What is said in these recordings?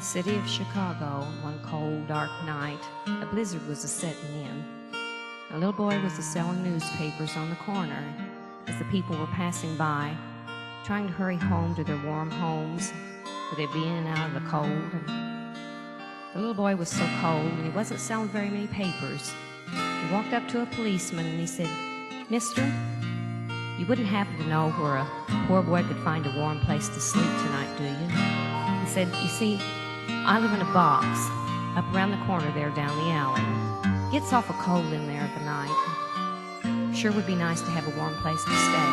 city of Chicago, one cold, dark night, a blizzard was a-setting in. A little boy was a-selling newspapers on the corner as the people were passing by, trying to hurry home to their warm homes, where they'd be in and out of the cold. And the little boy was so cold, and he wasn't selling very many papers. He walked up to a policeman and he said, "Mister, you wouldn't happen to know where a poor boy could find a warm place to sleep tonight, do you?" He said, "You see, I live in a box up around the corner there down the alley. Gets awful cold in there of the night. Sure would be nice to have a warm place to stay."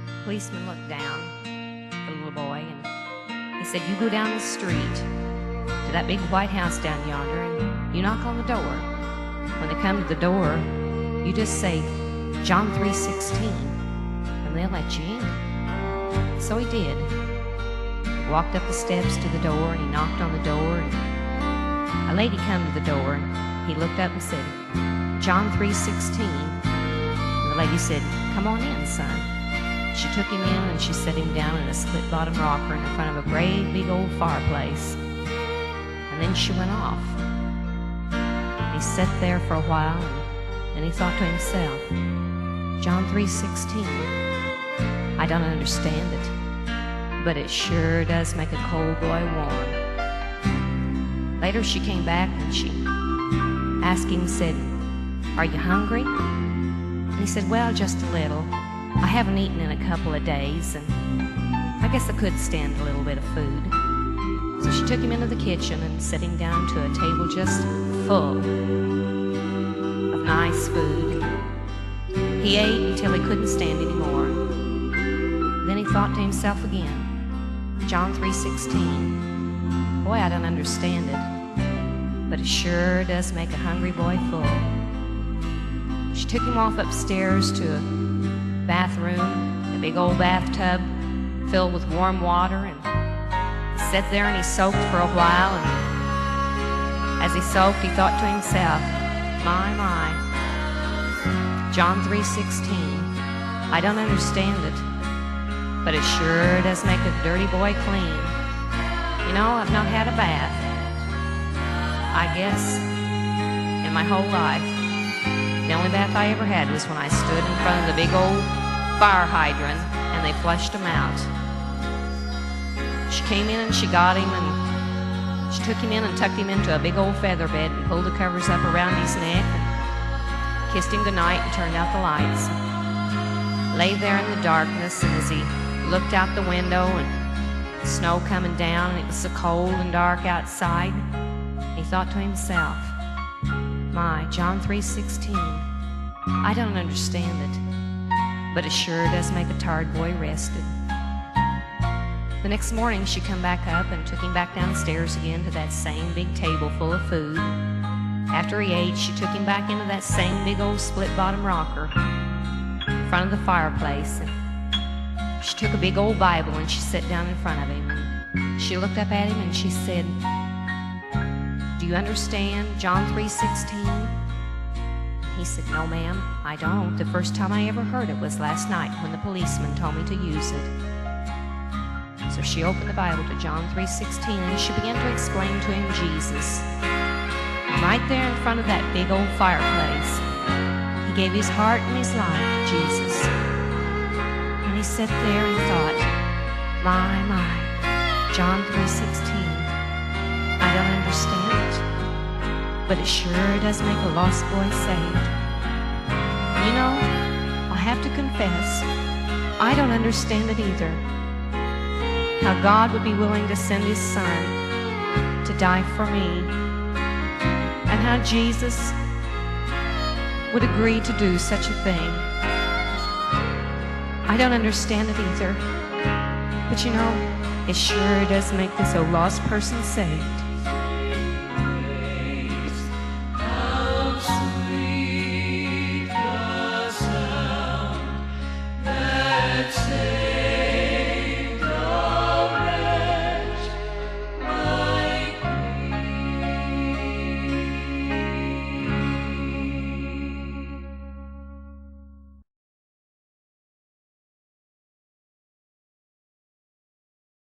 The policeman looked down at the little boy and he said, "You go down the street to that big white house down yonder and you knock on the door. When they come to the door, you just say, 'John 3:16, and they'll let you in." So he did. He walked up the steps to the door and he knocked on the door, and a lady come to the door and he looked up and said, "John 3:16. And the lady said, "Come on in, son." She took him in and she set him down in a split-bottom rocker in front of a great big old fireplace. And then she went off. He sat there for a while and he thought to himself, "John 3:16. I don't understand it, but it sure does make a cold boy warm." Later she came back and she asked him, said, "Are you hungry?" And he said, "Well, just a little. I haven't eaten in a couple of days, and I guess I could stand a little bit of food." So she took him into the kitchen and set him down to a table just full of nice food. He ate until he couldn't stand anymore. Then he thought to himself again, "John 3:16. Boy, I don't understand it, but it sure does make a hungry boy full." She took him off upstairs to a bathroom, a big old bathtub filled with warm water, and he sat there and he soaked for a while, and as he soaked he thought to himself, my, John 3:16. I don't understand it, but it sure does make a dirty boy clean. You know, I've not had a bath, I guess, in my whole life. The only bath I ever had was when I stood in front of the big old fire hydrant and they flushed him out. She came in and she got him and she took him in and tucked him into a big old feather bed and pulled the covers up around his neck and kissed him goodnight and turned out the lights. Lay there in the darkness, and as he looked out the window and the snow coming down and it was so cold and dark outside, he thought to himself, my, John 3:16. I don't understand it, but it sure does make a tired boy rested. The next morning she come back up and took him back downstairs again to that same big table full of food. After he ate, she took him back into that same big old split-bottom rocker in front of the fireplace. And she took a big old Bible and she sat down in front of him. And she looked up at him and she said, "Do you understand John 3:16? He said, "No, ma'am, I don't. The first time I ever heard it was last night when the policeman told me to use it." So she opened the Bible to John 3:16 and she began to explain to him Jesus. Right there in front of that big old fireplace, he gave his heart and his life to Jesus. And he sat there and thought, my, John 3:16. I don't understand it, but it sure does make a lost boy saved. You know, I have to confess, I don't understand it either. How God would be willing to send his son to die for me, and how Jesus would agree to do such a thing. I don't understand it either, but you know, it sure does make this old lost person saved.